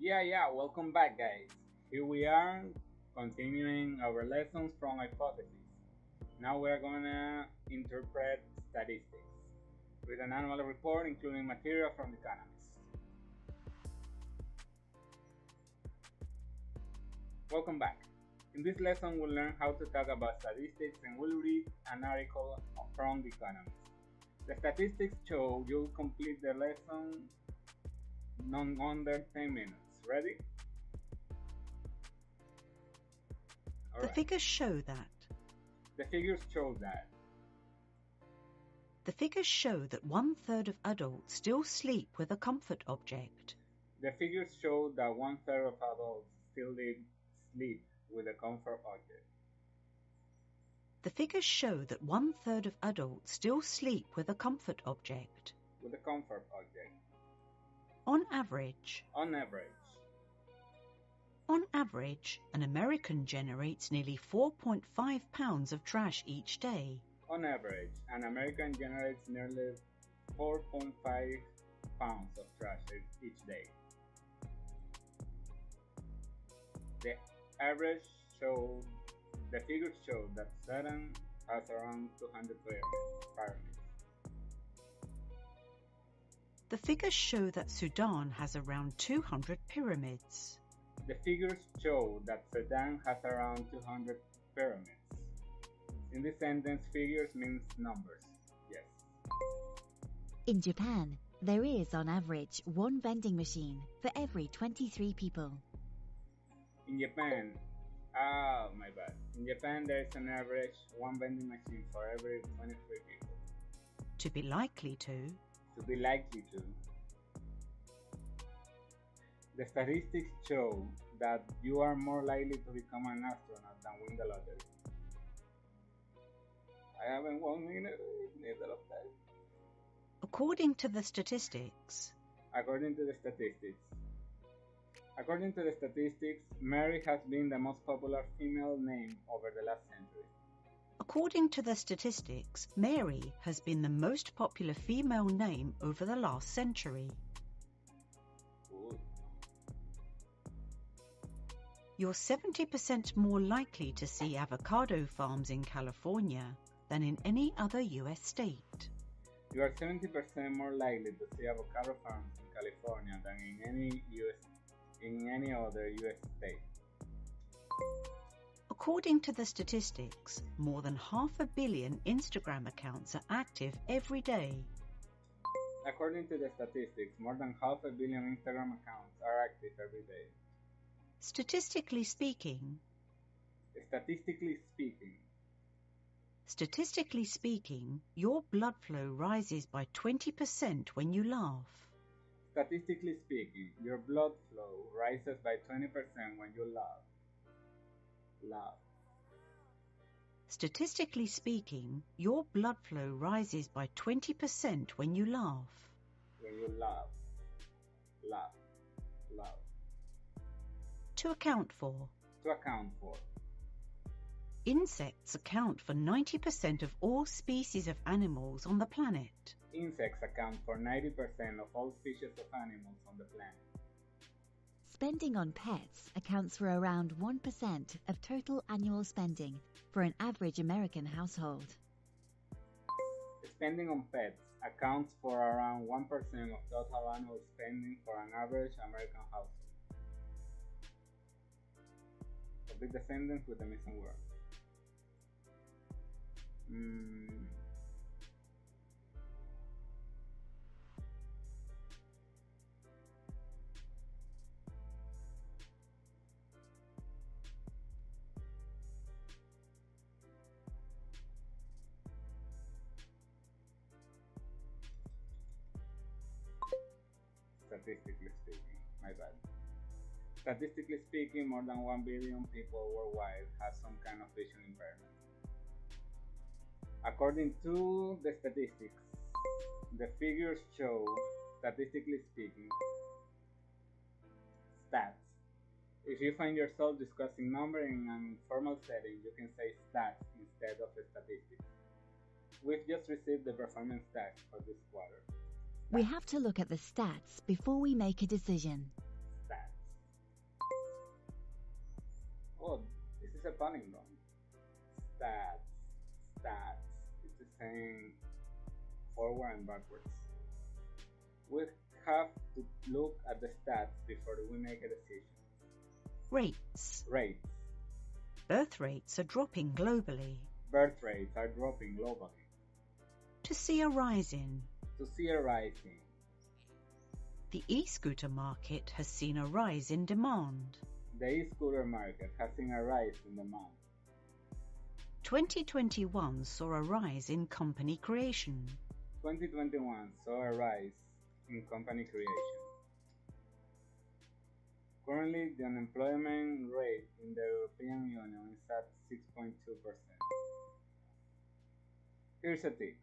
Yeah, welcome back, guys. Here we are, continuing our lessons from hypotheses. Now we're gonna interpret statistics with an annual report including material from the economists. Welcome back. In this lesson, we'll learn how to talk about statistics and we'll read an article from the economist. The statistics show you'll complete the lesson non under 10 minutes. Ready? The figures show that. The figures show that. The figures show that 1/3 of adults still sleep with a comfort object. The figures show that 1/3 of adults still sleep with a comfort object. The figures show that 1/3 of adults still sleep with a comfort object. With a comfort object. On average. On average. On average, an American generates nearly 4.5 pounds of trash each day. On average, an American generates nearly 4.5 pounds of trash each day. The figures show that Sudan has around 200 pyramids. The figures show that Sudan has around 200 pyramids. The figures show that Sudan has around 200 pyramids. In this sentence, figures means numbers. Yes. In Japan, there is on average one vending machine for every 23 people. In Japan, my bad. In Japan, there is an average one vending machine for every 23 people. To be likely to. To be likely to. The statistics show that you are more likely to become an astronaut than win the lottery. I haven't won neither of that. According to the statistics. According to the statistics, Mary has been the most popular female name over the last century. According to the statistics, Mary has been the most popular female name over the last century. Good. You're 70% more likely to see avocado farms in California than in any other US state. You are 70% more likely to see avocado farms in California than in any other US state. According to the statistics, more than 500 million Instagram accounts are active every day. According to the statistics, more than 500 million Instagram accounts are active every day. Statistically speaking, your blood flow rises by 20% when you laugh. Statistically speaking, your blood flow rises by 20% when you laugh. Statistically speaking, your blood flow rises by 20% when you laugh. When you laugh. To account for. Insects account for 90% of all species of animals on the planet. Insects account for 90% of all species of animals on the planet. Spending on pets accounts for around 1% of total annual spending for an average American household. Spending on pets accounts for around 1% of total annual spending for an average American household. Complete the sentence with the missing word. Statistically speaking, more than 1 billion people worldwide have some kind of vision impairment. According to the statistics, the figures show, statistically speaking, stats. If you find yourself discussing numbers in an informal setting, you can say stats instead of statistics. We've just received the performance stats for this quarter. We have to look at the stats before we make a decision. Stats. Oh, this is a palindrome. Stats, stats. It's the same forward and backwards. We have to look at the stats before we make a decision. Rates. Rates. Birth rates are dropping globally. Birth rates are dropping globally. To see a rise in. To see a rise in. The e-scooter market has seen a rise in demand. The e-scooter market has seen a rise in demand. 2021 saw a rise in company creation. 2021 saw a rise in company creation. Currently, the unemployment rate in the European Union is at 6.2%. Here's a tip.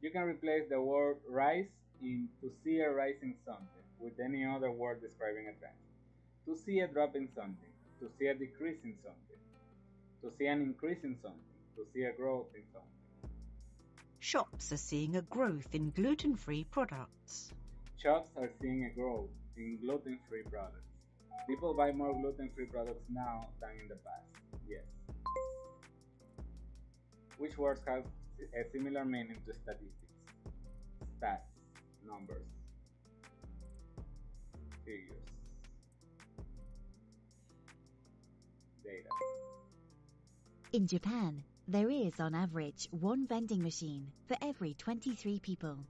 You can replace the word rise in to see a rise in something with any other word describing a trend. To see a drop in something, to see a decrease in something, to see an increase in something, to see a growth in something. Shops are seeing a growth in gluten-free products. Shops are seeing a growth in gluten-free products. People buy more gluten-free products now than in the past. Yes. Which words have a similar meaning to statistics? Stats, numbers, figures, data. In Japan, there is on average one vending machine for every 23 people.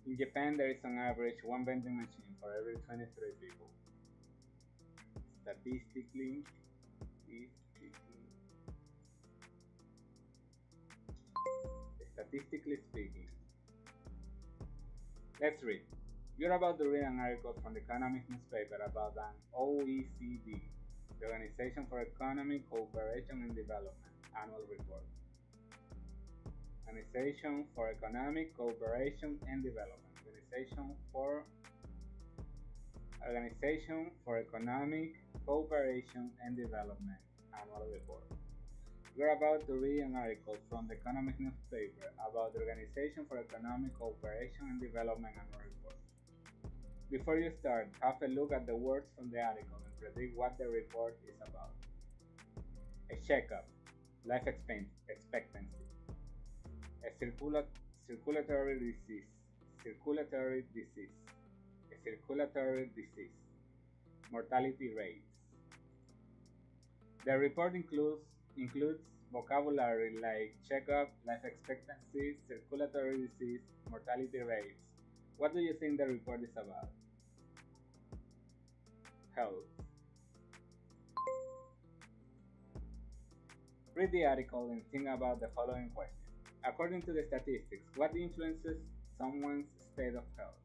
In Japan, there is on average one vending machine for every 23 people. Statistically speaking. Let's read. You're about to read an article from the Economic newspaper about an OECD, the Organization for Economic Cooperation and Development, annual report. Organization for Economic Cooperation and Development. Organization for Economic Cooperation and Development, annual report. We're about to read an article from the Economic newspaper about the Organization for Economic Cooperation and Development annual report. Before you start, have a look at the words from the article and predict what the report is about. A checkup, life expectancy, a circulatory disease, a circulatory disease, mortality rates. The report includes vocabulary like checkup, life expectancy, circulatory disease, mortality rates. What do you think the report is about? Health. Read the article and think about the following question. According to the statistics, what influences someone's state of health?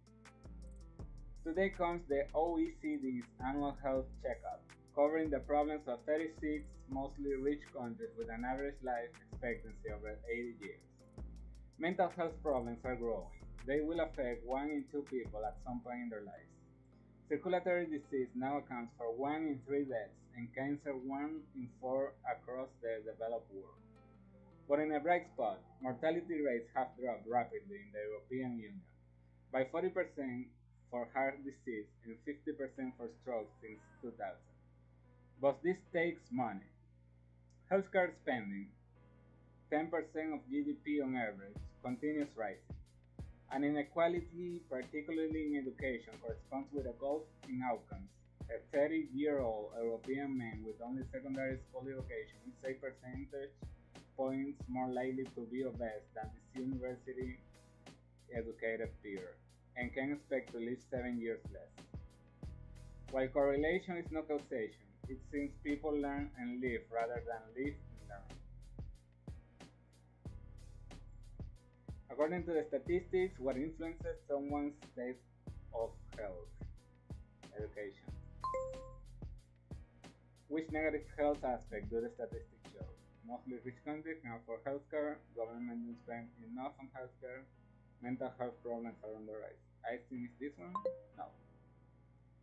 Today comes the OECD's annual health checkup, covering the problems of 36 mostly rich countries with an average life expectancy of 80 years. Mental health problems are growing. They will affect 1 in 2 people at some point in their lives. Circulatory disease now accounts for 1 in 3 deaths and cancer 1 in 4 across the developed world. But in a bright spot, mortality rates have dropped rapidly in the European Union, by 40% for heart disease and 50% for stroke since 2000. But this takes money. Healthcare spending, 10% of GDP on average, continues rising. And inequality, particularly in education, corresponds with a gulf in outcomes. A 30-year-old European man with only secondary school education is 8 percentage points more likely to be obese than his university-educated peer, and can expect to live 7 years less. While correlation is not causation, it seems people learn and live rather than live and learn. According to the statistics, what influences someone's state of health? Education. Which negative health aspect do the statistics show? Mostly rich countries can afford healthcare, government doesn't spend enough on healthcare, mental health problems are on the rise. I think it's this one? No.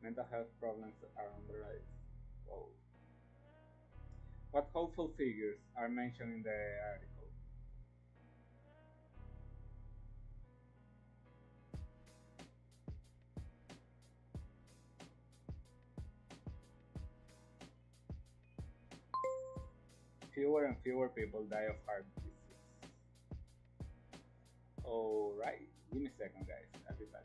Mental health problems are on the rise. Whoa. What hopeful figures are mentioned in the article? fewer and fewer people die of heart disease. Alright, give me a second, guys. I'll be back.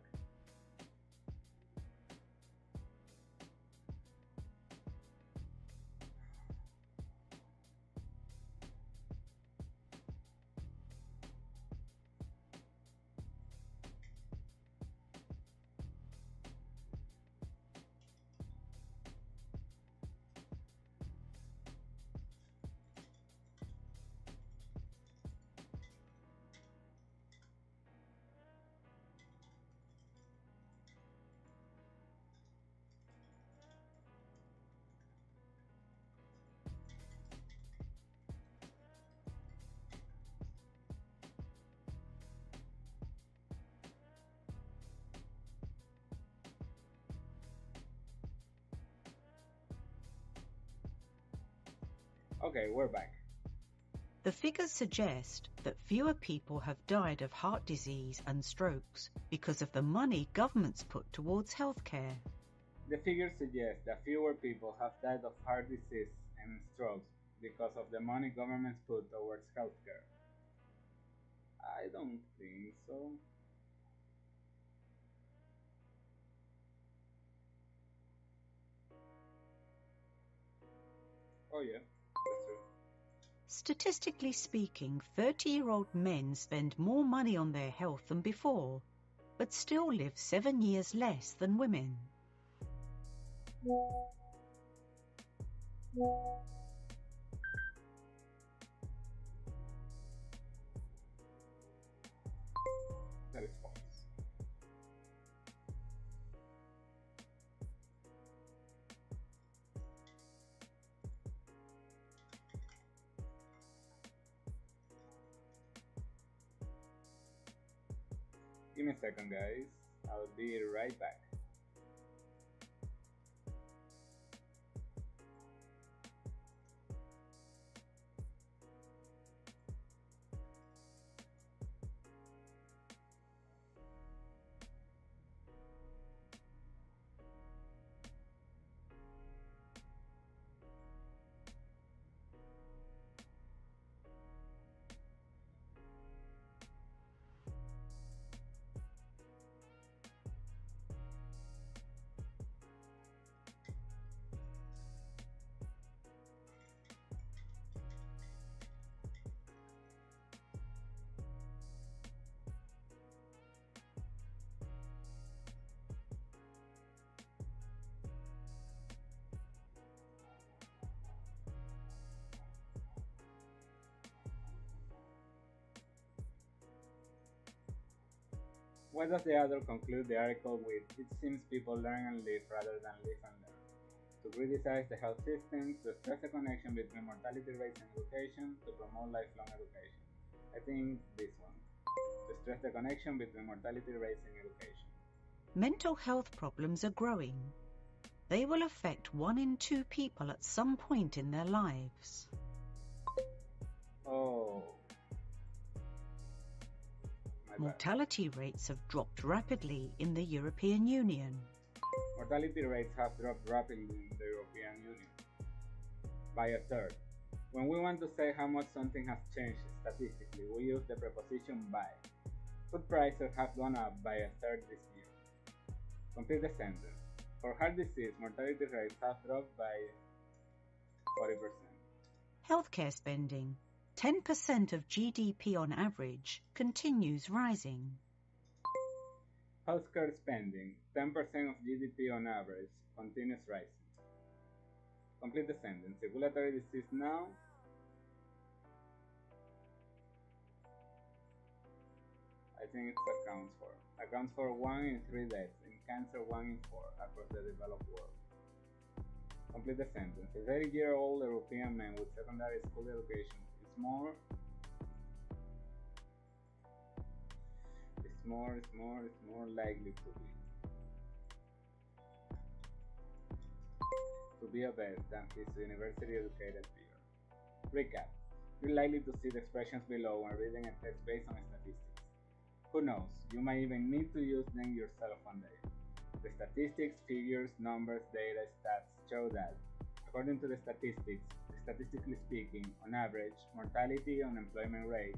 Okay, we're back. The figures suggest that fewer people have died of heart disease and strokes because of the money governments put towards healthcare. The figures suggest that fewer people have died of heart disease and strokes because of the money governments put towards healthcare. I don't think so. Oh yeah, that's true. Statistically speaking, 30-year-old men spend more money on their health than before, but still live 7 years less than women. That is false. Give me a second, guys. I'll be right back. Why does the author conclude the article with, "It seems people learn and live rather than live and learn"? To criticize the health system, to stress the connection between mortality rates and education, to promote lifelong education. I think this one. To stress the connection between mortality rates and education. Mental health problems are growing. They will affect 1 in 2 people at some point in their lives. Oh. My bad. Mortality rates have dropped rapidly in the European Union. Mortality rates have dropped rapidly in the European Union by a third. When we want to say how much something has changed statistically, we use the preposition by. Food prices have gone up by a third this year. Complete the sentence. For heart disease, mortality rates have dropped by 40%. Healthcare spending, 10% of GDP on average, continues rising. Healthcare spending, 10% of GDP on average, continues rising. Complete the sentence. Circulatory disease now. I think it accounts for 1 in 3 deaths, in cancer 1 in 4 across the developed world. Complete the sentence. A 30-year-old European man with secondary school education is more likely to be a vet than his university-educated peer. Recap. You're likely to see the expressions below when reading a text based on statistics. Who knows, you might even need to use them yourself one day. The statistics, figures, numbers, data, stats show that, according According to the statistics, statistically speaking, on average, mortality and unemployment rate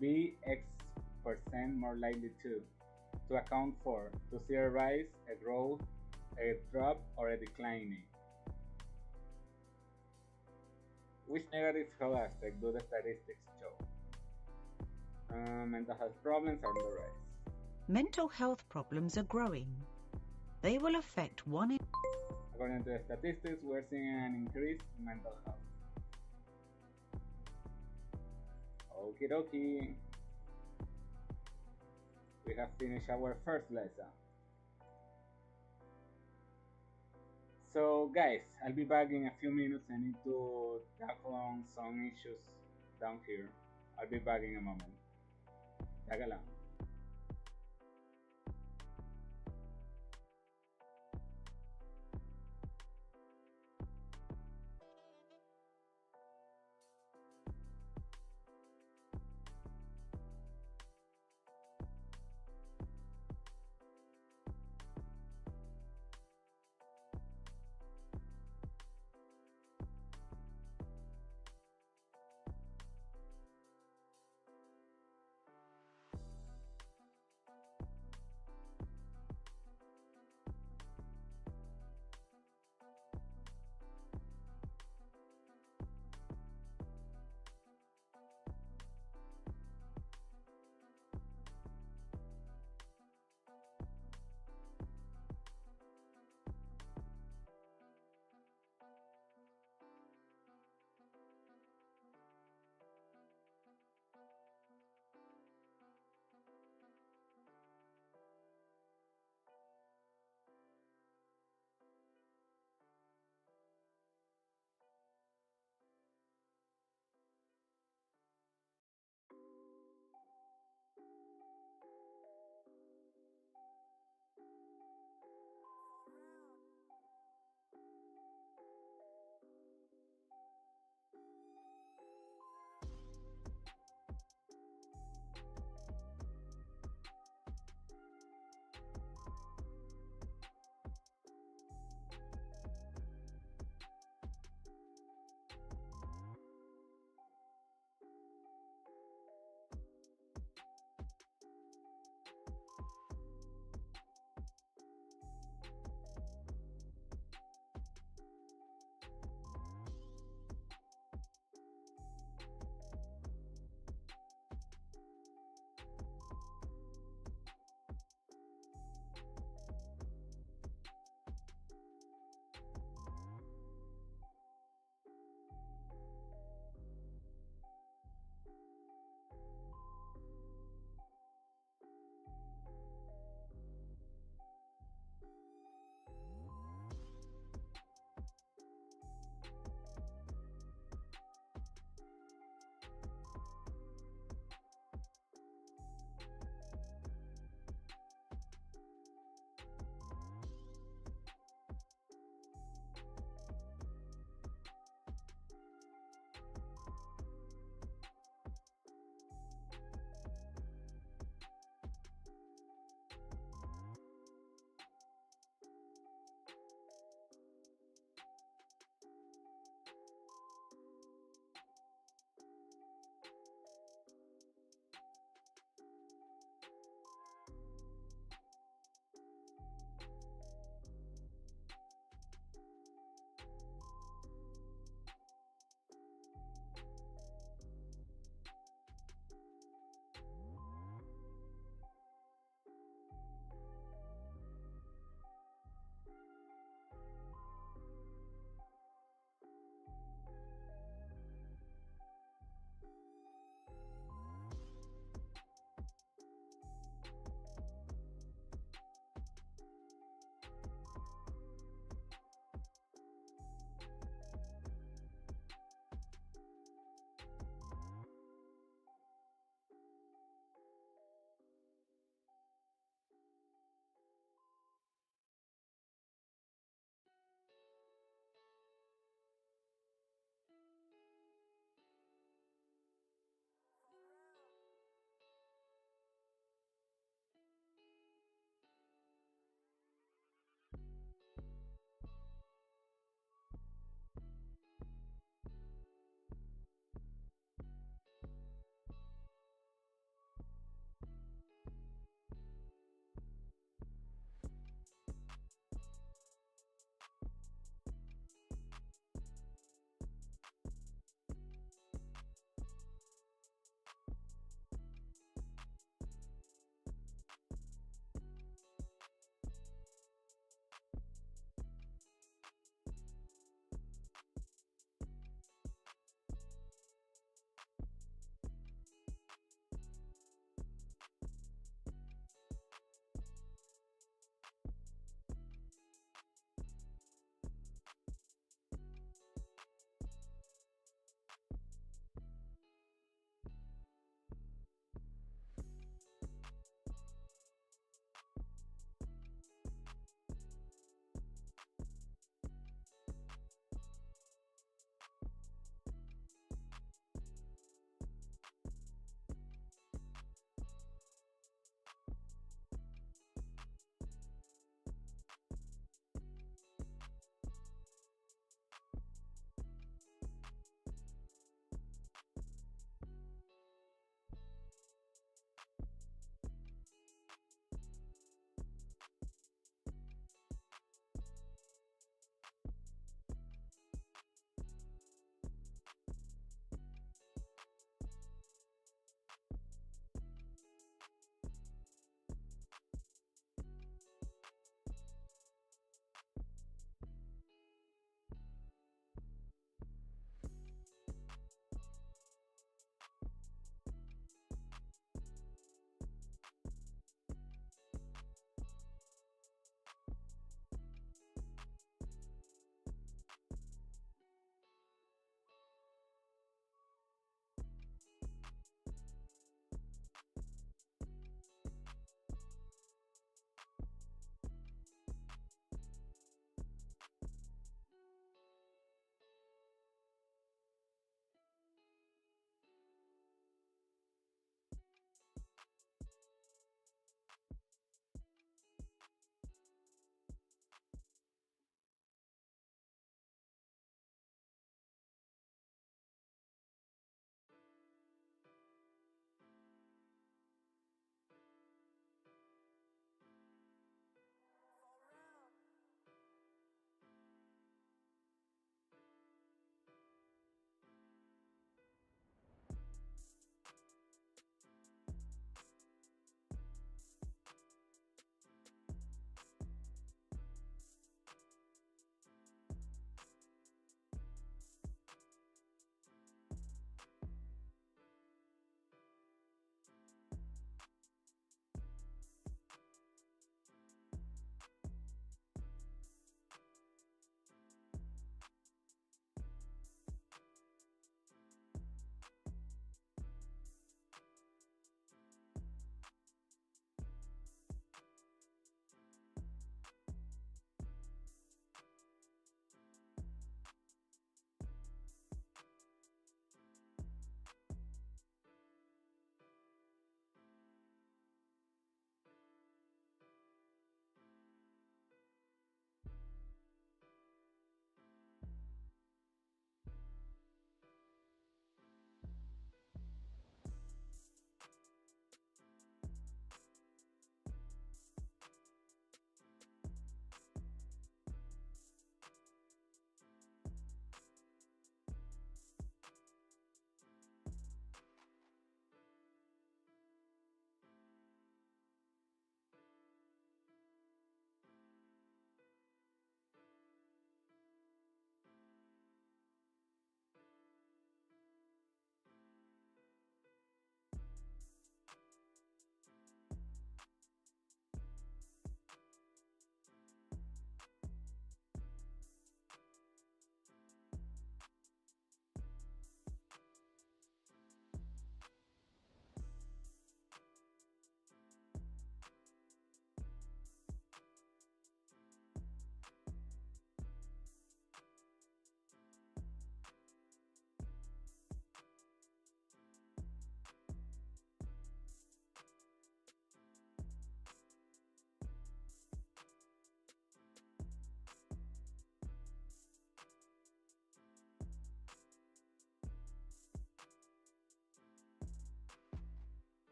be X% more likely to account for, to see a rise, a growth, a drop, or a declining. Which negative health aspect do the statistics show? Mental health problems are on the rise. Mental health problems are growing. They will affect one in... According to the statistics, we're seeing an increase in mental health. Okie dokie. We have finished our first lesson. So guys, I'll be back in a few minutes. I need to tackle on some issues down here. I'll be back in a moment. Taga lang.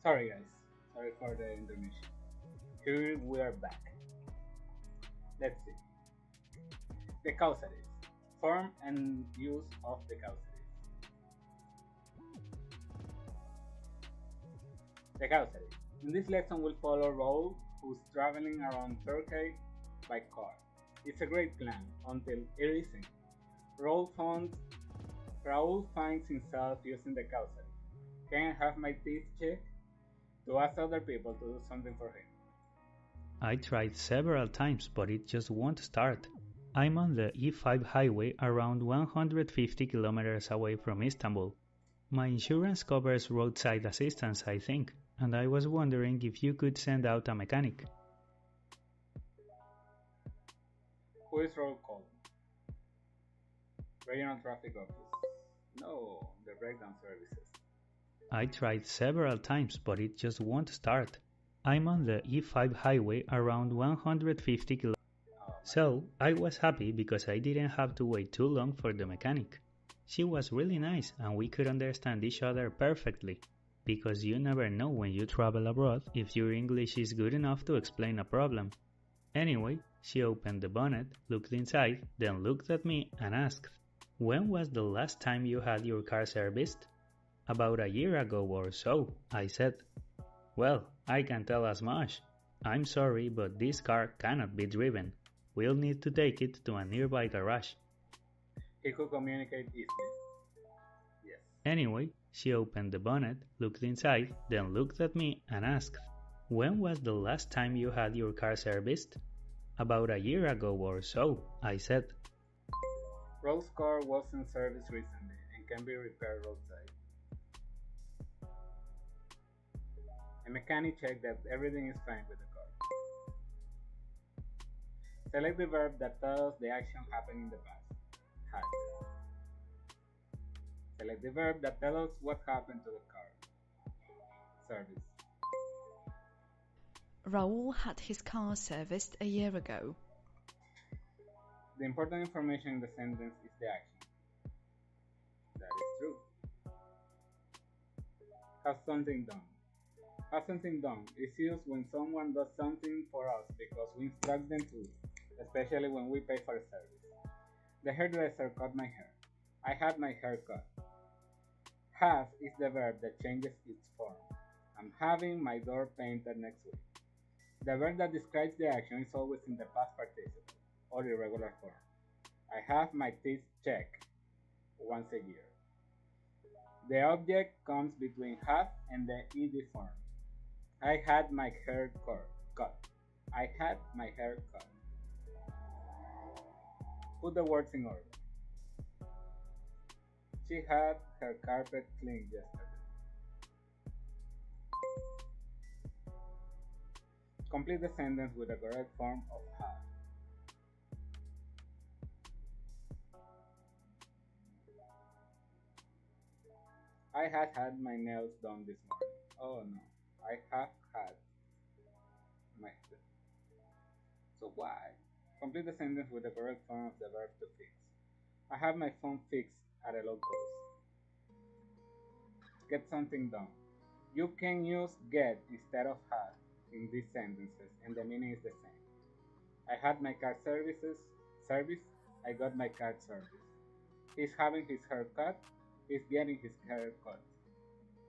Sorry guys, sorry for the intermission. Here we are back. Let's see. The causatives. Form and use of the causatives. The causative. In this lesson we'll follow Raul, who's traveling around Turkey by car. It's a great plan until it isn't. Raul finds himself using the causative. Can I have my teeth checked? To ask other people to do something for him. I tried several times, but it just won't start. I'm on the E5 highway around 150 kilometers away from Istanbul. My insurance covers roadside assistance, I think, and I was wondering if you could send out a mechanic. Who is roll call? Regional Traffic Office. No, the breakdown services. I tried several times, but it just won't start. I'm on the E5 highway around 150 kilometers. So, I was happy because I didn't have to wait too long for the mechanic. She was really nice and we could understand each other perfectly, because you never know when you travel abroad if your English is good enough to explain a problem. Anyway, she opened the bonnet, looked inside, then looked at me and asked, "When was the last time you had your car serviced?" "About a year ago or so," I said. "Well, I can tell as much. I'm sorry, but this car cannot be driven. We'll need to take it to a nearby garage." He could communicate easily. Yes. Anyway, she opened the bonnet, looked inside, then looked at me and asked, "When was the last time you had your car serviced?" "About a year ago or so," I said. Raul's car was in service recently and can be repaired roadside. A mechanic checked that everything is fine with the car. Select the verb that tells the action happened in the past. Had. Select the verb that tells us what happened to the car. Service. Raul had his car serviced a year ago. The important information in the sentence is the action. That is true. Have something done. Have something done is used when someone does something for us because we instruct them to, especially when we pay for a service. The hairdresser cut my hair. I had my hair cut. Have is the verb that changes its form. I'm having my door painted next week. The verb that describes the action is always in the past participle or irregular form. I have my teeth checked once a year. The object comes between have and the ed form. I had my hair cut. I had my hair cut. Put the words in order. She had her carpet cleaned yesterday. Complete the sentence with the correct form of have. I had had my nails done this morning. Oh no, I have had my. So why? Complete the sentence with the correct form of the verb to fix. I have my phone fixed at a low cost. Get something done. You can use get instead of had in these sentences and the meaning is the same. I had my car service. I got my car service. He's having his hair cut. He's getting his hair cut.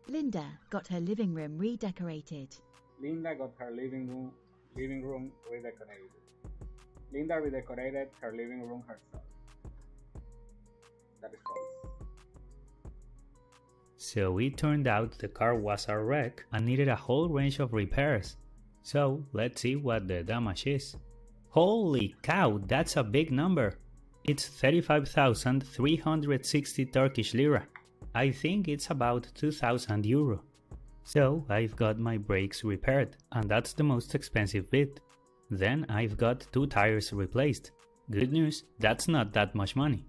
Linda got her living room redecorated. Linda got her living room redecorated. Linda redecorated her living room herself. That is false. So it turned out the car was a wreck and needed a whole range of repairs. So let's see what the damage is. Holy cow, that's a big number! It's 35,360 Turkish lira. I think it's about 2,000 euro. So I've got my brakes repaired, and that's the most expensive bit. Then I've got 2 tires replaced. Good news, that's not that much money.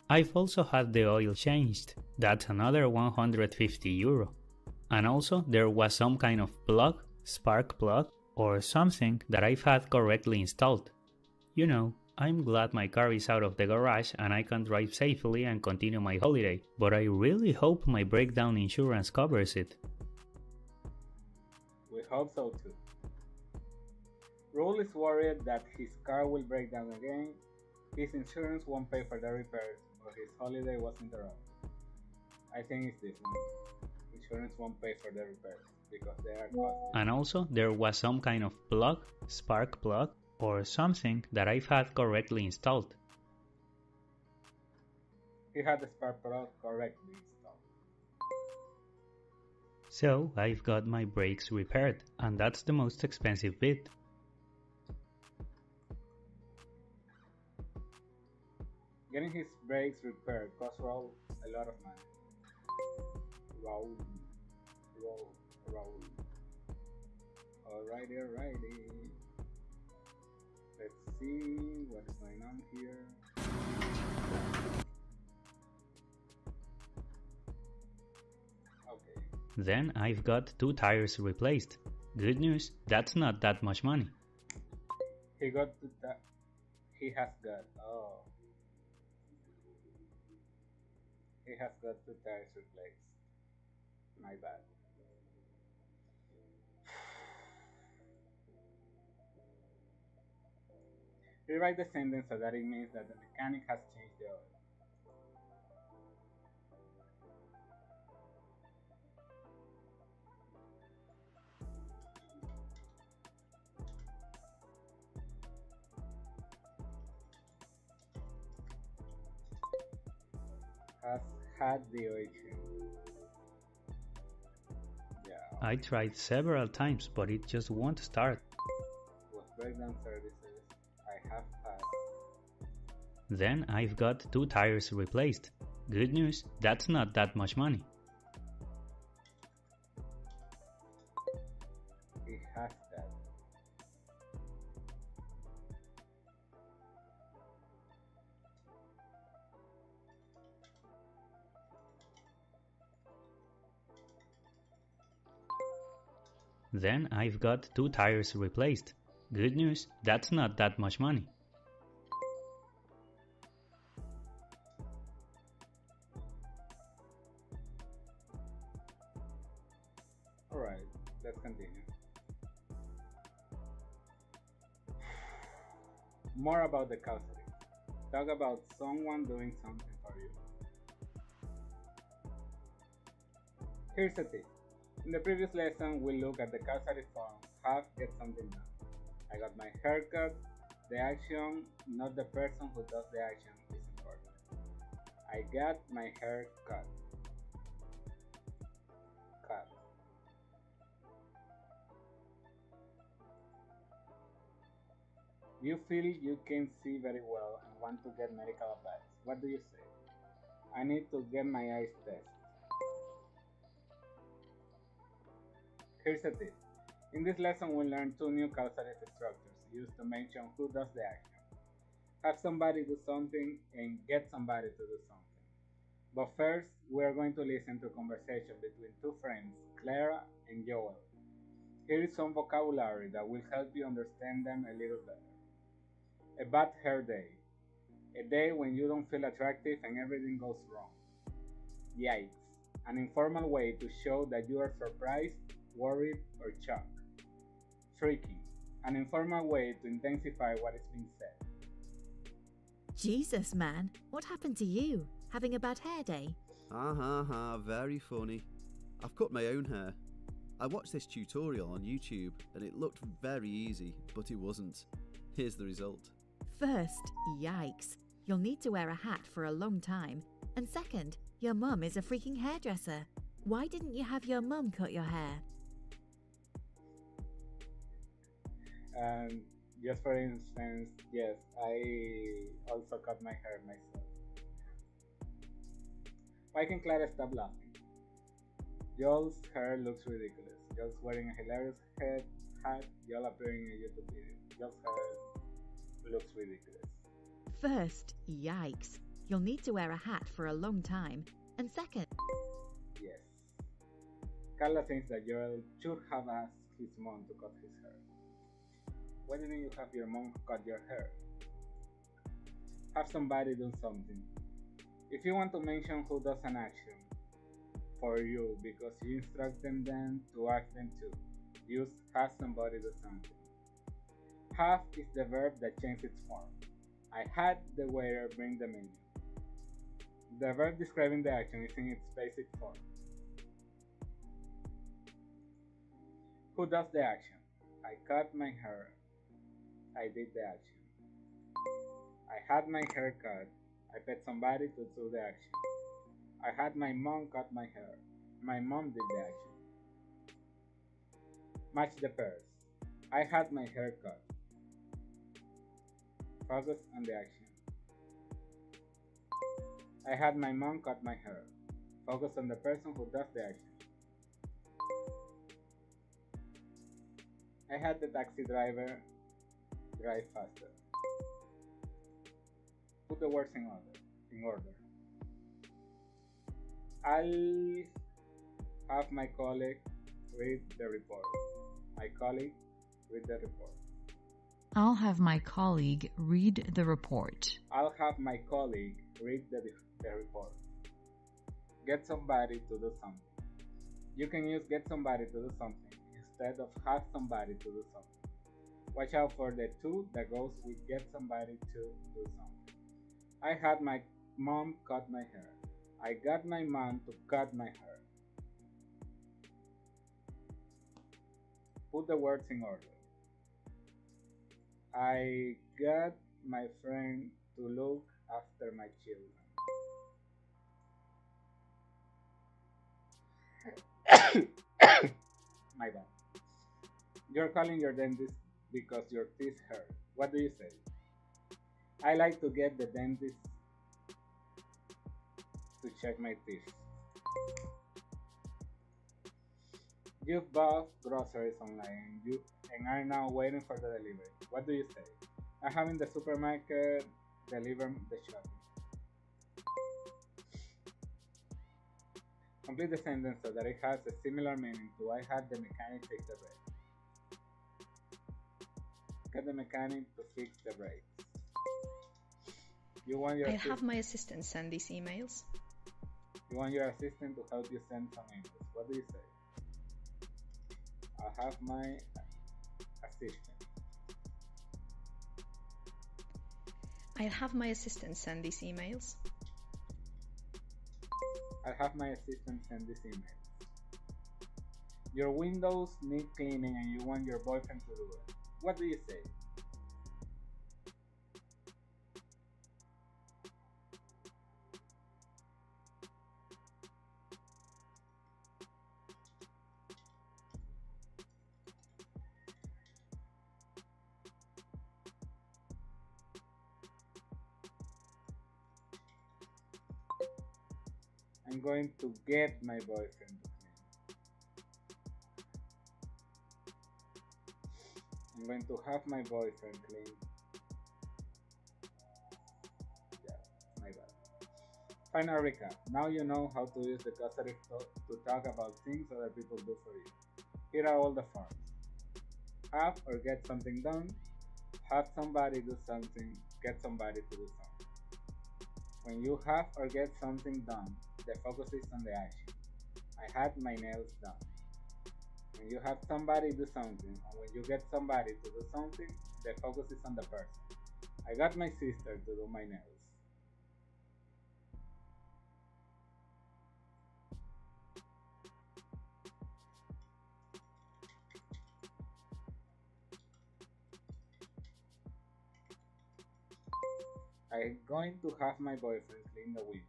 I've also had the oil changed. That's another 150 euro. And also there was some kind of spark plug, or something that I've had correctly installed. You know, I'm glad my car is out of the garage and I can drive safely and continue my holiday, but I really hope my breakdown insurance covers it. We hope so too. Raul is worried that his car will break down again, his insurance won't pay for the repairs, or his holiday was interrupted. I think it's this one. Insurance won't pay for the repairs because they are costly. And also, there was some kind of plug, spark plug, or something that I've had correctly installed. He had the spark plug correctly installed. So, I've got my brakes repaired, and that's the most expensive bit. Getting his brakes repaired cost Raul a lot of money. Raul. Alrighty. Let's see what is going on here. Okay. Then I've got 2 tires replaced. Good news, that's not that much money. He has got He has got 2 tires replaced. My bad. Rewrite the sentence so that it means that the mechanic has changed the oil. Has had the oil change. Yeah. I tried several times, but it just won't start. With breakdown services, I have had. Then I've got 2 tires replaced. Good news, that's not that much money. He has that. Then I've got 2 tires replaced. Good news, that's not that much money. Alright, let's continue. More about the causative. Talk about someone doing something for you. Here's a tip. In the previous lesson, we looked at the causative form, have get something done. I got my hair cut. The action, not the person who does the action, is important. I got my hair cut. You feel you can see very well and want to get medical advice. What do you say? I need to get my eyes tested. Here's a tip. In this lesson, we learned 2 new causative structures used to mention who does the action. Have somebody do something and get somebody to do something. But first, we are going to listen to a conversation between 2 friends, Clara and Joel. Here is some vocabulary that will help you understand them a little better. A bad hair day. A day when you don't feel attractive and everything goes wrong. Yikes. An informal way to show that you are surprised, worried, or shocked. Freaky. An informal way to intensify what is being said. Jesus, man, what happened to you? Having a bad hair day? Very funny. I've cut my own hair. I watched this tutorial on YouTube and it looked very easy, but it wasn't. Here's the result. First, yikes. You'll need to wear a hat for a long time. And second, your mum is a freaking hairdresser. Why didn't you have your mum cut your hair? Just for instance, yes, I also cut my hair myself. Why can Clara stop laughing? Joel's hair looks ridiculous. Joel's wearing a hilarious hat. Joel appearing in a YouTube video. Joel's hair looks ridiculous. First, yikes. You'll need to wear a hat for a long time. And second... Yes. Carla thinks that Joel should have asked his mom to cut his hair. Why didn't you have your mom cut your hair? have somebody do something. If you want to mention who does an action for you because you instructed them to act them too, use have somebody do something. Have is the verb that changes its form. I had the waiter bring the menu. The verb describing the action is in its basic form. Who does the action? I cut my hair. I did the action. I had my hair cut. I paid somebody to do the action. I had my mom cut my hair. My mom did the action. Match the pairs. I had my hair cut. Focus on the action. I had my mom cut my hair. Focus on the person who does the action. I had the taxi driver drive faster. Put the words in order. I'll have my colleague read the report. My colleague read the report. I'll have my colleague read the report. I'll have my colleague read the report. Get somebody to do something. You can use get somebody to do something instead of have somebody to do something. Watch out for the to that goes with get somebody to do something. I had my mom cut my hair. I got my mom to cut my hair. Put the words in order. I got my friend to look after my children. My bad. You're calling your dentist because your teeth hurt. What do you say? I like to get the dentist to check my teeth. You've bought groceries online and are now waiting for the delivery. What do you say? I'm having the supermarket deliver the shopping. Complete the sentence so that it has a similar meaning to I had the mechanic fix the brakes. Get the mechanic to fix the brakes. You want your I'll have my assistant send these emails. You want your assistant to help you send some emails. What do you say? I'll have my assistant. I'll have my assistant send these emails. I'll have my assistant send these emails. Your windows need cleaning and you want your boyfriend to do it. What do you say? I'm going to get my boyfriend to clean. I'm going to have my boyfriend clean. Yeah, my bad. Final recap. Now you know how to use the causative to talk about things other people do for you. Here are all the forms. Have or get something done. Have somebody do something. Get somebody to do something. When you have or get something done, the focus is on the action. I had my nails done. When you have somebody do something, or when you get somebody to do something, the focus is on the person. I got my sister to do my nails. I'm going to have my boyfriend clean the windows.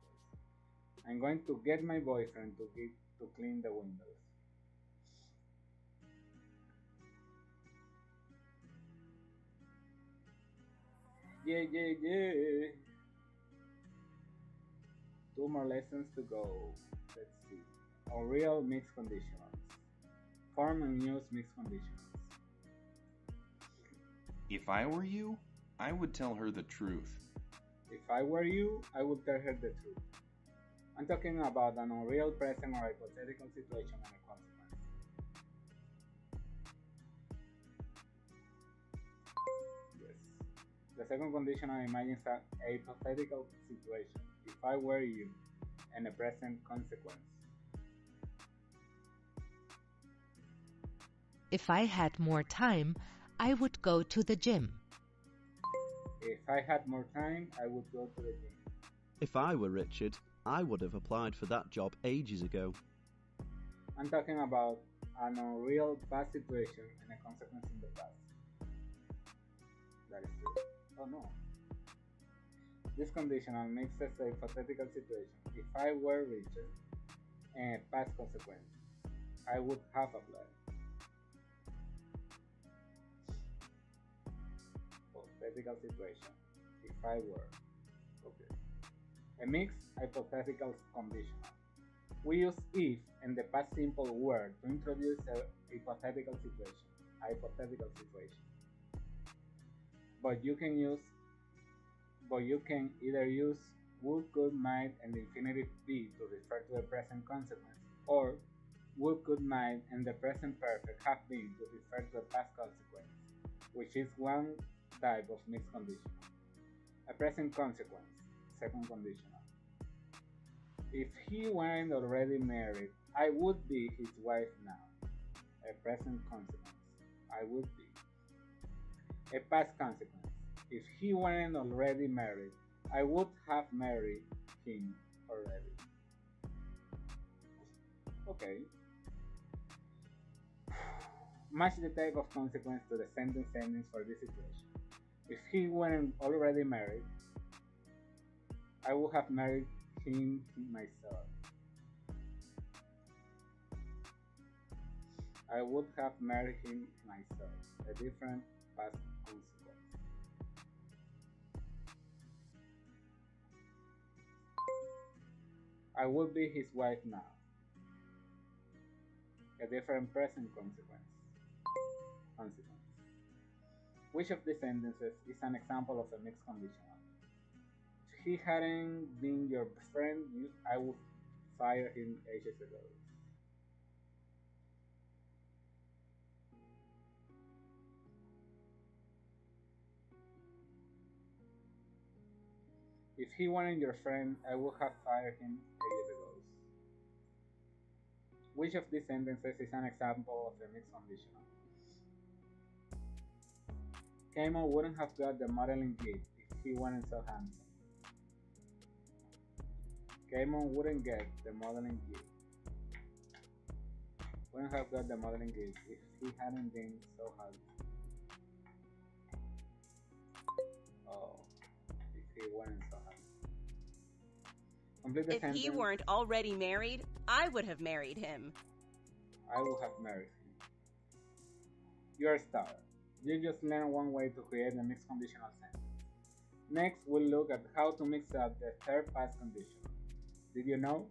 I'm going to get my boyfriend to clean the windows. Yeah, yeah, yeah. 2 more lessons to go. Let's see. Real mixed conditionals. Form and use mixed conditionals. If I were you, I would tell her the truth. If I were you, I would tell her the truth. I'm talking about an unreal present or hypothetical situation and a consequence. Yes. The second conditional imagines a hypothetical situation. If I were you, and a present consequence. If I had more time, I would go to the gym. If I had more time, I would go to the gym. If I were Richard, I would have applied for that job ages ago. I'm talking about an unreal past situation and a consequence in the past. That is true. Oh no. This conditional makes us a hypothetical situation. If I were Richard and a past consequence, I would have applied. Hypothetical situation. If I were. Okay. A mixed hypothetical conditional. We use if and the past simple word to introduce a hypothetical situation. But you can either use would, could, might, and the infinitive be to refer to a present consequence, or would, could, might, and the present perfect have been to refer to a past consequence, which is one type of mixed conditional. A present consequence, second conditional. If he weren't already married, I would be his wife now. A present consequence, I would be. A past consequence. If he weren't already married, I would have married him already. Okay. Match the type of consequence to the sentence endings for this situation. If he weren't already married, I would have married him myself. I would have married him myself. A different past consequence. I would be his wife now. A different present consequence. Which of these sentences is an example of a mixed conditional? If he hadn't been your friend, I would fire him ages ago. If he weren't your friend, I would have fired him ages ago. Which of these sentences is an example of a mixed conditional? Cayman wouldn't have got the modeling gig if he wasn't so handsome. Cayman wouldn't get the modeling gig. Wouldn't have got the modeling gig if he hadn't been so handsome. Oh, if he wasn't so handsome. Complete the sentence. If he weren't already married, I would have married him. I would have married him. You're a star. You just learned one way to create a mixed conditional sentence. Next, we'll look at how to mix up the third past conditional. Did you know?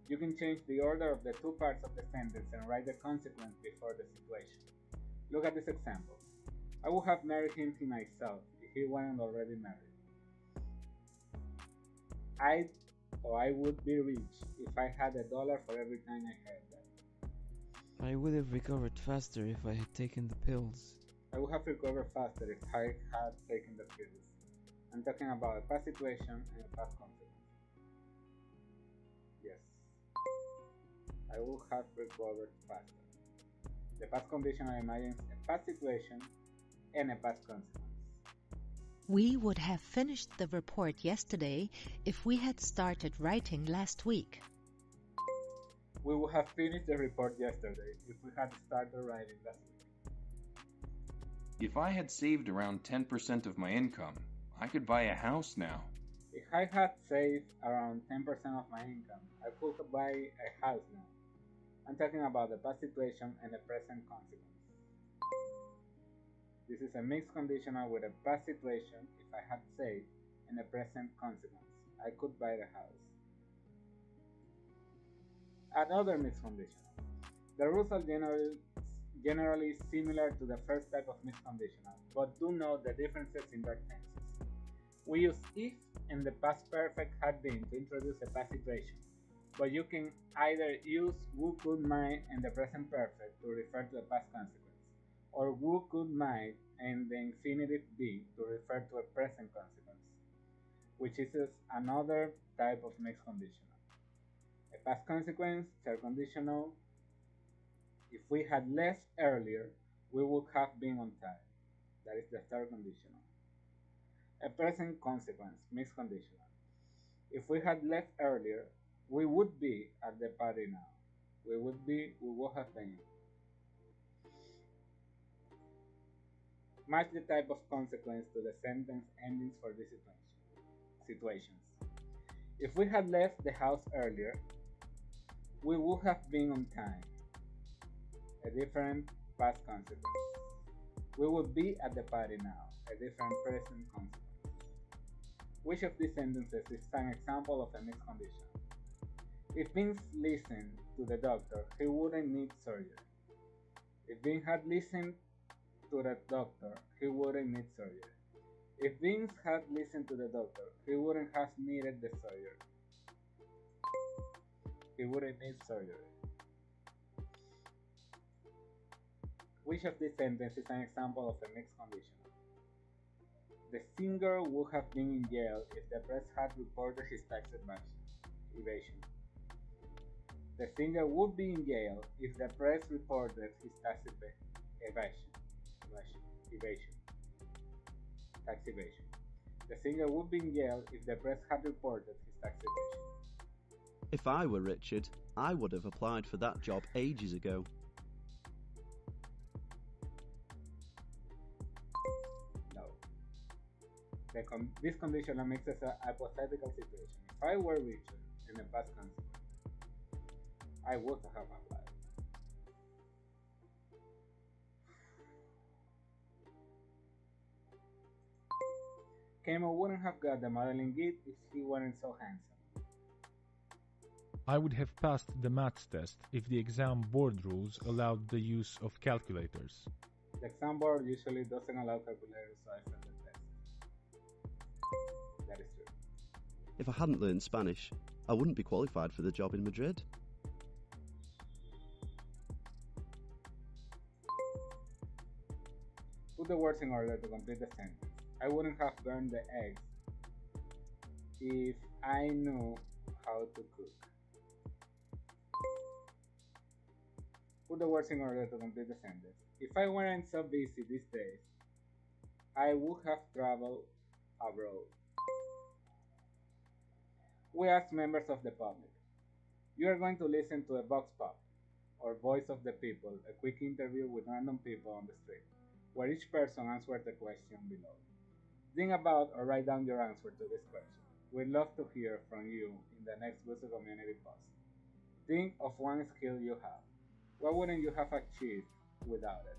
You can change the order of the two parts of the sentence and write the consequence before the situation. Look at this example. I would have married him to myself if he wasn't already married. I would be rich if I had $1 for every time I heard that. I would have recovered faster if I had taken the pills. I would have recovered faster if I had taken the pills. I'm talking about a past situation and a past consequence. Yes. I would have recovered faster. The past conditional imagines a past situation and a past consequence. We would have finished the report yesterday if we had started writing last week. We would have finished the report yesterday if we had started writing last week. If I had saved around 10% of my income, I could buy a house now. If I had saved around 10% of my income, I could buy a house now. I'm talking about the past situation and the present consequence. This is a mixed conditional with a past situation, if I had saved, and a present consequence. I could buy the house. Another mixed conditional. The rules are generally similar to the first type of mixed conditional, but do note the differences in their tenses. We use if and the past perfect had been to introduce a past situation, but you can either use would, could, might, and the present perfect to refer to the past consequence, or would, could, might, and the infinitive be to refer to a present consequence, which is another type of mixed conditional. A past consequence, third conditional. If we had left earlier, we would have been on time. That is the third conditional. A present consequence, mixed conditional. If we had left earlier, we would be at the party now. We would have been. Match the type of consequence to the sentence endings for these situations. If we had left the house earlier, we would have been on time. A different past consequence. We would be at the party now. A different present consequence. Which of these sentences is an example of a mixed condition? If Vince listened to the doctor, he wouldn't need surgery. If Vince had listened to the doctor, he wouldn't need surgery. If Vince had listened to the doctor, he wouldn't have needed the surgery. He wouldn't need surgery. Which of these sentences is an example of a mixed condition? The singer would have been in jail if the press had reported his tax evasion. The singer would be in jail if the press reported his tax evasion. Tax evasion. The singer would be in jail if the press had reported his tax evasion. If I were Richard, I would have applied for that job ages ago. This conditional makes us a hypothetical situation. If I were Richard in the past consequence, I would have applied. Kamo wouldn't have got the modeling gig if he weren't so handsome. I would have passed the maths test if the exam board rules allowed the use of calculators. The exam board usually doesn't allow calculators, so I failed the test. That is true. If I hadn't learned Spanish, I wouldn't be qualified for the job in Madrid. Put the words in order to complete the sentence. I wouldn't have burned the eggs if I knew how to cook. Put the words in order to complete the sentence. If I weren't so busy these days, I would have traveled abroad. We ask members of the public. You are going to listen to a vox pop, or voice of the people, a quick interview with random people on the street, where each person answers the question below. Think about or write down your answer to this question. We'd love to hear from you in the next Busuu community post. Think of one skill you have. What wouldn't you have achieved without it?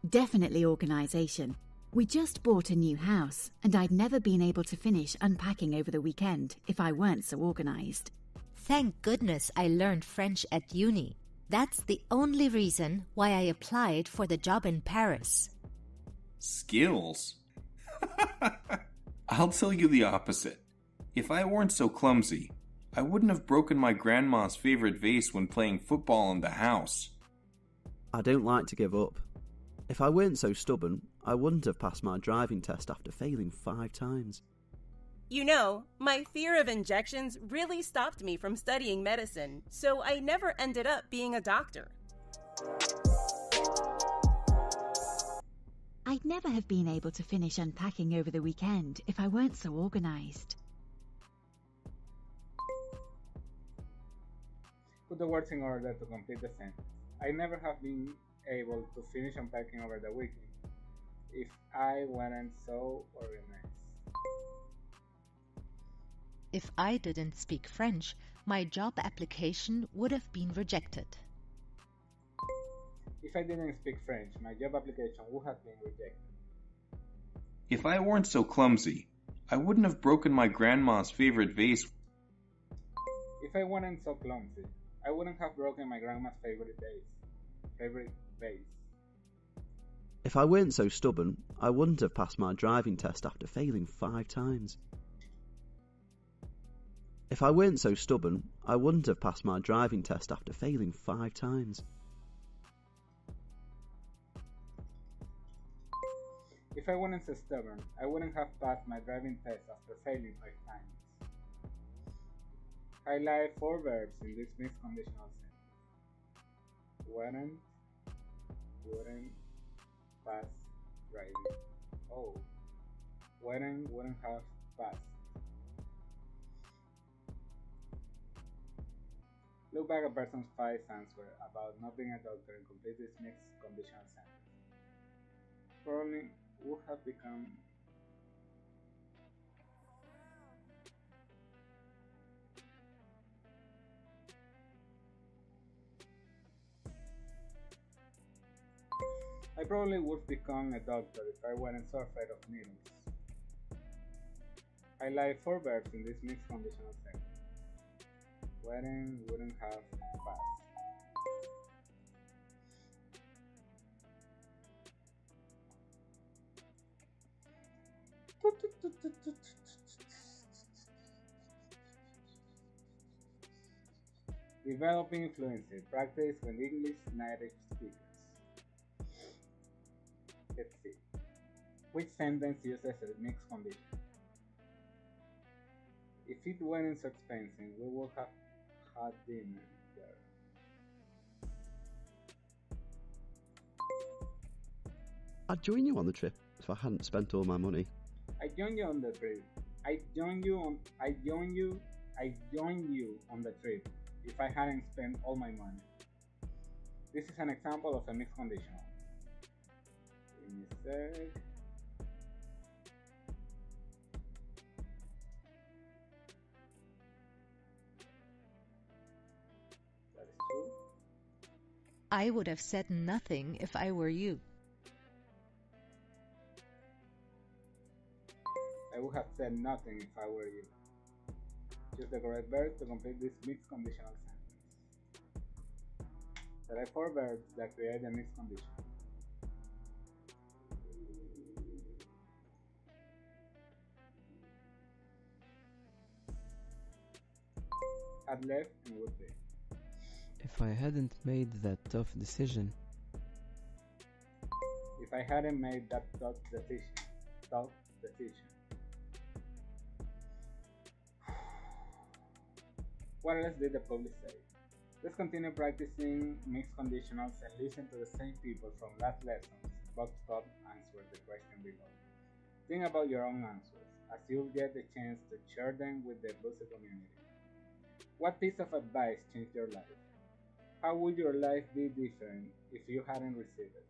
Definitely organisation. We just bought a new house, and I'd never been able to finish unpacking over the weekend if I weren't so organised. Thank goodness I learned French at uni. That's the only reason why I applied for the job in Paris. Skills? I'll tell you the opposite. If I weren't so clumsy, I wouldn't have broken my grandma's favorite vase when playing football in the house. I don't like to give up. If I weren't so stubborn, I wouldn't have passed my driving test after failing 5 times. You know, my fear of injections really stopped me from studying medicine, so I never ended up being a doctor. I'd never have been able to finish unpacking over the weekend if I weren't so organised. Put the words in order to complete the sentence. I never have been able to finish unpacking over the weekend if I weren't so organized. If I didn't speak French, my job application would have been rejected. If I didn't speak French, my job application would have been rejected. If I weren't so clumsy, I wouldn't have broken my grandma's favorite vase. If I weren't so clumsy, I wouldn't have broken my grandma's favorite vase. Favorite vase? If I weren't so stubborn, I wouldn't have passed my driving test after failing 5 times. If I weren't so stubborn, I wouldn't have passed my driving test after failing 5 times. If I wasn't so stubborn, I wouldn't have passed my driving test after failing 5 times. Highlight 4 verbs in this mixed conditional sentence. Wouldn't pass driving. Oh, wouldn't have passed. Look back at person 5's answer about not being a doctor and complete this mixed conditional sentence. Probably would have become I probably would become a doctor if I weren't so afraid of needles. Highlight 4 verbs in this mixed conditional sentence. Wouldn't have passed. Developing fluency. Practice with English native speakers. Let's see. Which sentence uses a mixed condition? If it weren't so expensive, we would have had dinner there. I'd join you on the trip if I hadn't spent all my money. I join you on the trip. I join you on the trip if I hadn't spent all my money. This is an example of a mixed conditional. Give me a sec. That is true. I would have said nothing if I were you. I would have said nothing if I were you. Choose the correct verb to complete this mixed conditional sentence. Select 4 verbs that create a mixed condition. Had left and would be. If I hadn't made that tough decision. If I hadn't made that tough decision. What else did the public say? Let's continue practicing mixed conditionals and listen to the same people from last lessons. Bob Scott answered the question below. Think about your own answers, as you'll get the chance to share them with the Busuu community. What piece of advice changed your life? How would your life be different if you hadn't received it?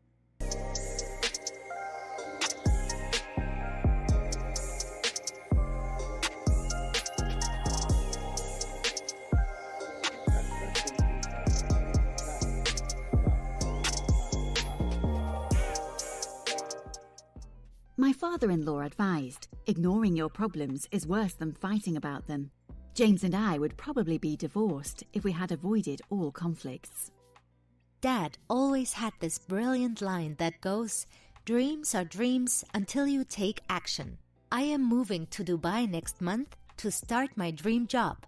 My father-in-law advised, ignoring your problems is worse than fighting about them. James and I would probably be divorced if we had avoided all conflicts. Dad always had this brilliant line that goes, "Dreams are dreams until you take action." I am moving to Dubai next month to start my dream job.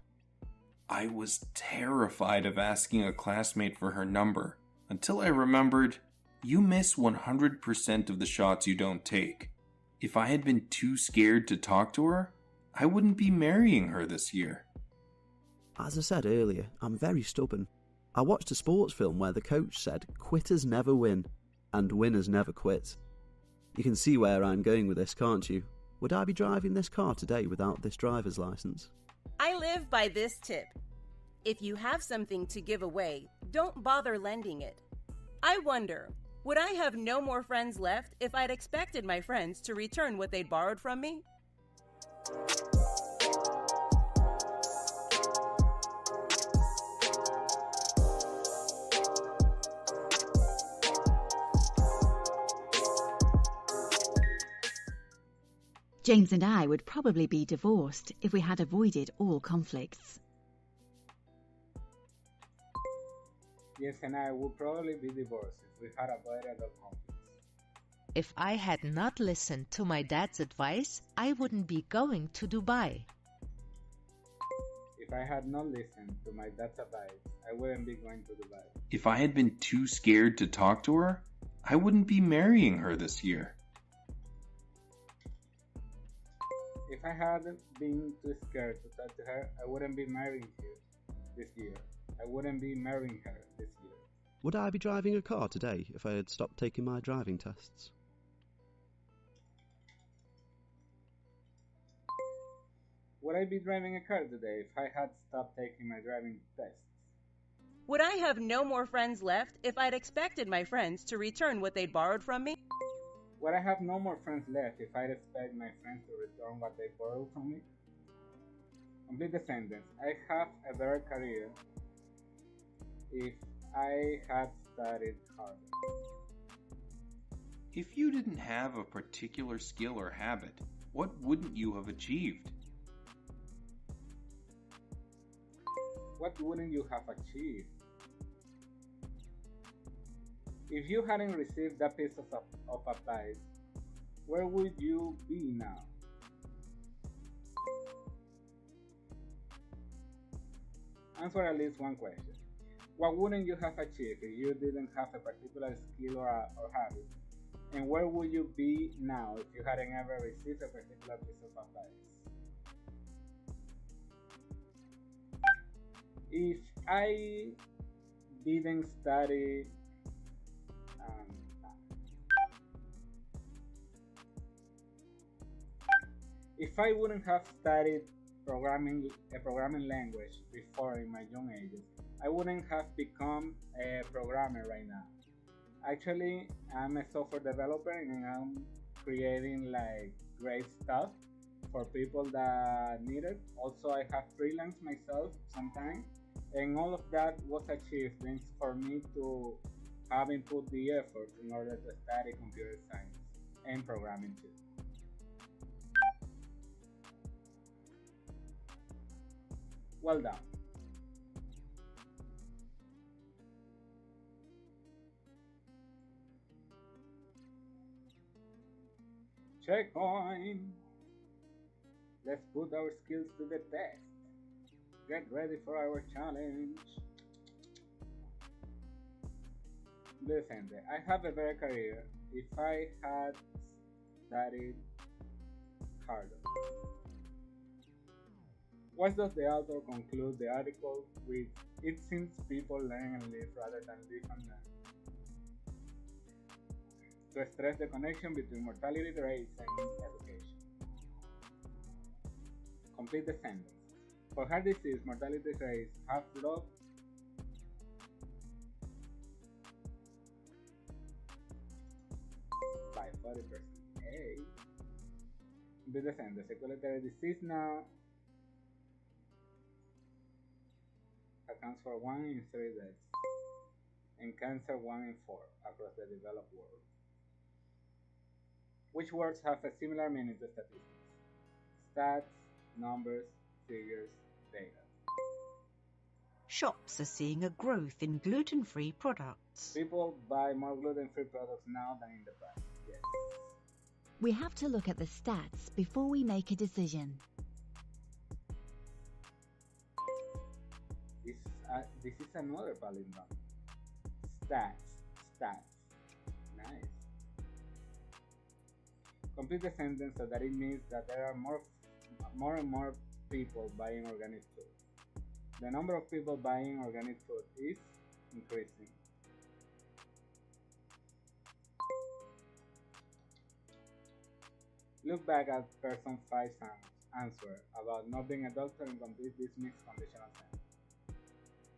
I was terrified of asking a classmate for her number until I remembered you miss 100% of the shots you don't take. If I had been too scared to talk to her, I wouldn't be marrying her this year. As I said earlier, I'm very stubborn. I watched a sports film where the coach said, "Quitters never win, and winners never quit." You can see where I'm going with this, can't you? Would I be driving this car today without this driver's license? I live by this tip. If you have something to give away, don't bother lending it. I wonder, would I have no more friends left if I'd expected my friends to return what they'd borrowed from me? James and I would probably be divorced if we had avoided all conflicts. Yes, and I would probably be divorced if we had avoided the conflicts. If I had not listened to my dad's advice, I wouldn't be going to Dubai. If I had not listened to my dad's advice, I wouldn't be going to Dubai. If I had been too scared to talk to her, I wouldn't be marrying her this year. If I hadn't been too scared to talk to her, I wouldn't be marrying her this year. I wouldn't be marrying her this year. Would I be driving a car today if I had stopped taking my driving tests? Would I be driving a car today if I had stopped taking my driving tests? Would I have no more friends left if I'd expected my friends to return what they'd borrowed from me? Would I have no more friends left if I'd expect my friends to return what they borrowed from me? Complete the sentence. I have a better career if I had studied harder. If you didn't have a particular skill or habit, what wouldn't you have achieved? What wouldn't you have achieved? If you hadn't received that piece of advice, where would you be now? Answer at least one question. What wouldn't you have achieved if you didn't have a particular skill or habit? And where would you be now if you hadn't ever received a particular piece of advice? If I didn't study if I wouldn't have studied a programming language before in my young ages, I wouldn't have become a programmer right now. Actually, I'm a software developer and I'm creating like great stuff for people that need it. Also, I have freelance myself sometimes, and all of that was achieved thanks for me to having put the effort in order to study computer science and programming too. Well done. Checkpoint. Let's put our skills to the test. Get ready for our challenge. Listen, I have a better career if I had studied harder. What does the author conclude the article with? It seems people learn and live rather than live and learn. To stress the connection between mortality rates and education. Complete the sentence. For heart disease, mortality rates have dropped by 40%. Hey. Complete the sentence. Circulatory disease now accounts for 1 in 3 deaths, and cancer 1 in 4 across the developed world. Which words have a similar meaning to statistics? Stats, numbers, figures, data. Shops are seeing a growth in gluten-free products. People buy more gluten-free products now than in the past. Yes. We have to look at the stats before we make a decision. This is another palindrome. Stats. Nice. Complete the sentence so that it means that there are more and more people buying organic food. The number of people buying organic food is increasing. Look back at person 5's answer about not being a doctor and complete this mixed conditional sentence.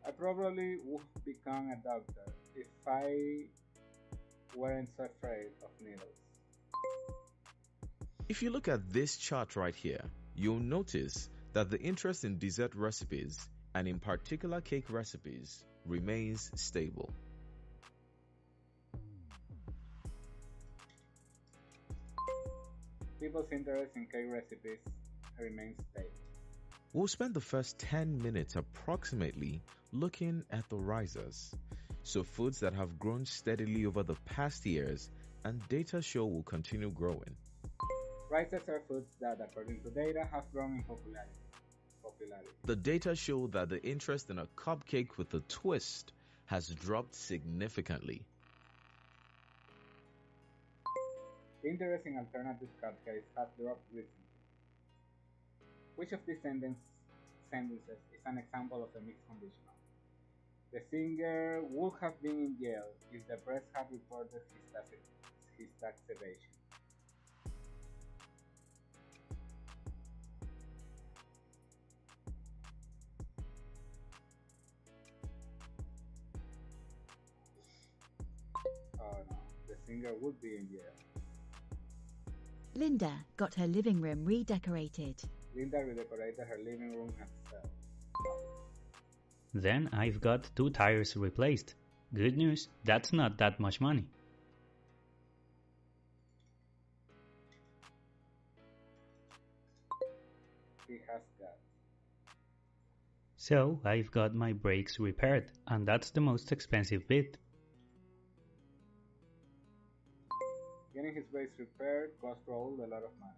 I probably would become a doctor if I weren't so afraid of needles. If you look at this chart right here, you'll notice that the interest in dessert recipes, and in particular cake recipes, remains stable. People's interest in cake recipes remains stable. We'll spend the first 10 minutes approximately looking at the risers, so foods that have grown steadily over the past years and data show will continue growing. Rices are foods that, according to data, have grown in popularity. The data show that the interest in a cupcake with a twist has dropped significantly. The interest in alternative cupcakes has dropped recently. Which of these sentences is an example of a mixed conditional? The singer would have been in jail if the press had reported his tax evasion. Oh no, the singer would be in jail. Linda got her living room redecorated. Linda redecorated her living room herself. Then I've got 2 tires replaced. Good news, that's not that much money. He has got. So I've got my brakes repaired, and that's the most expensive bit. Getting his brakes repaired cost Raoul a lot of money.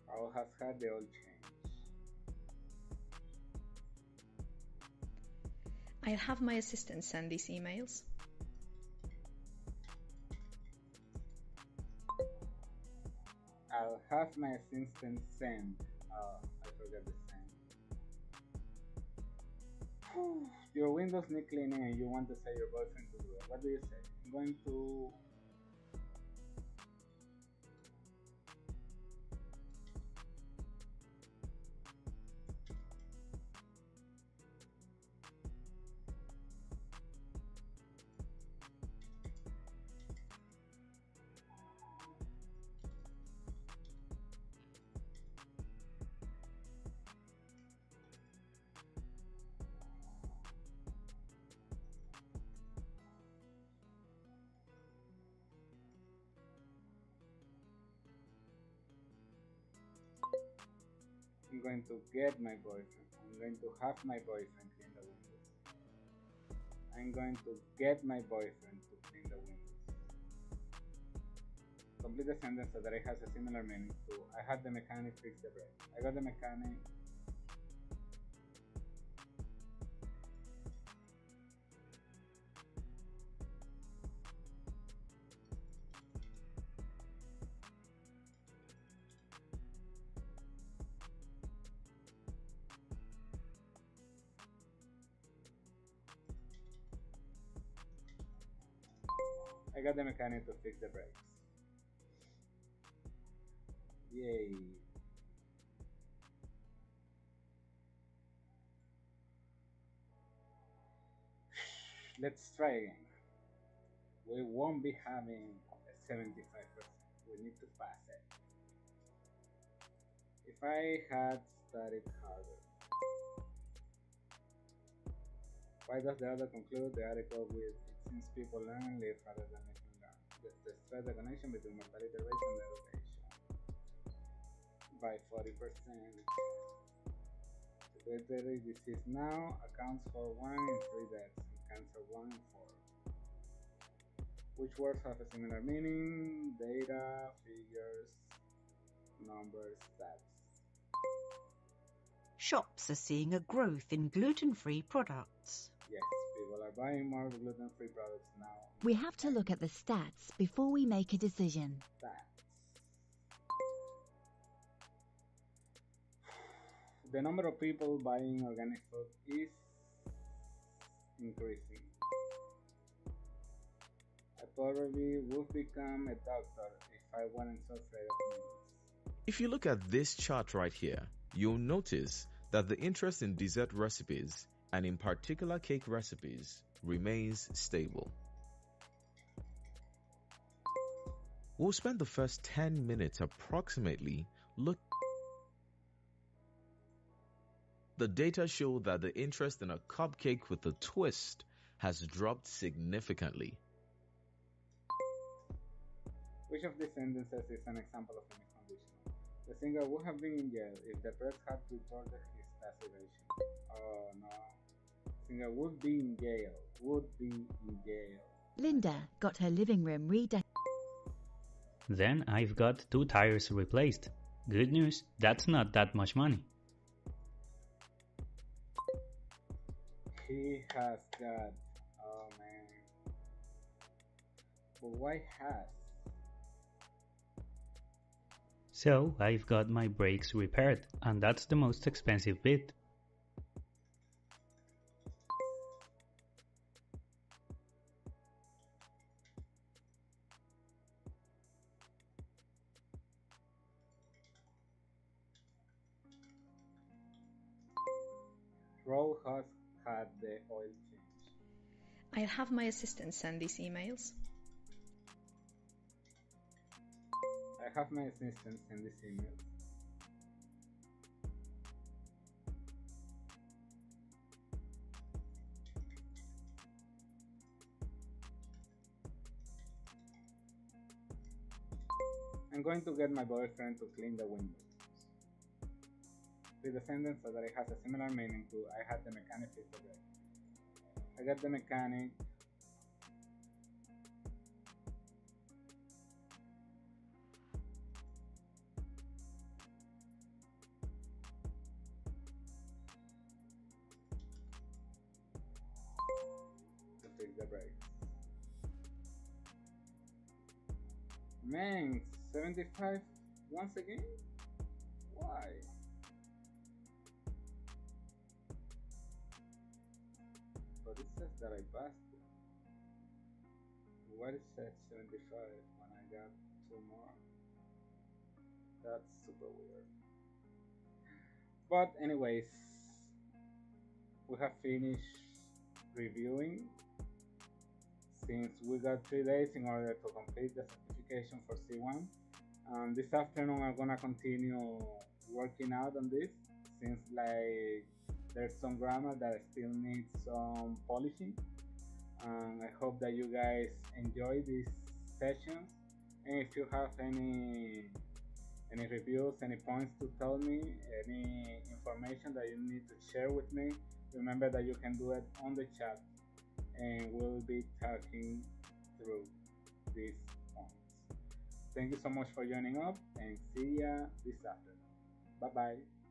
Raoul has had the oil change. I'll have my assistant send these emails. I'll have my assistant send. I forgot the send. Your windows need cleaning and you want to say your boyfriend to do it. What do you say? I'm going to... I'm going to get my boyfriend. I'm going to have my boyfriend clean the windows. I'm going to get my boyfriend to clean the windows. Complete the sentence so that it has a similar meaning to I had the mechanic fix the brake. I got the mechanic. I got the mechanic to fix the brakes. Yay. Let's try again. We won't be having a 75%. We need to pass it. If I had studied harder. Why does the author conclude the article with it seems people learn and live rather than live and learn? The stress the connection between mortality rates and education by 40%. Hereditary disease now accounts for 1 in 3 deaths and cancer 1 in 4. Which words have a similar meaning? Data, figures, numbers, stats. Shops are seeing a growth in gluten-free products. Yes, people are buying more gluten-free products now. We have to look at the stats before we make a decision. Stats. The number of people buying organic food is increasing. I probably would become a doctor if I wasn't so afraid of needles. If you look at this chart right here, you'll notice that the interest in dessert recipes, and in particular cake recipes, remains stable. We'll spend the first 10 minutes approximately The data show that the interest in a cupcake with a twist has dropped significantly. Which of these sentences is an example of any conditional? The singer would have been in jail if the press had reported his accusation. Oh no. The singer would be in jail. Would be in jail. Linda got her living room redecorated. Then I've got 2 tires replaced. Good news, that's not that much money. He has got. Oh man. But why has? So I've got my brakes repaired, and that's the most expensive bit. Roll has had the oil change. I'll have my assistant send these emails. I have my assistant send this email. I'm going to get my boyfriend to clean the windows. With the sentence so that it has a similar meaning to I had the mechanic fix the brake. I got the mechanic. To fix the brakes. Man, 75 once again? Why? But it says that I passed it. Why it said 75 when I got 2 more? That's super weird. But anyways, we have finished reviewing. Since we got 3 days in order to complete the certification for C1. This afternoon I'm gonna continue working out on this, since like there's some grammar that still needs some polishing. I hope that you guys enjoy these sessions, and if you have any reviews, any points to tell me, any information that you need to share with me, remember that you can do it on the chat, and we'll be talking through these points. Thank you so much for joining up, and see ya this afternoon. Bye bye.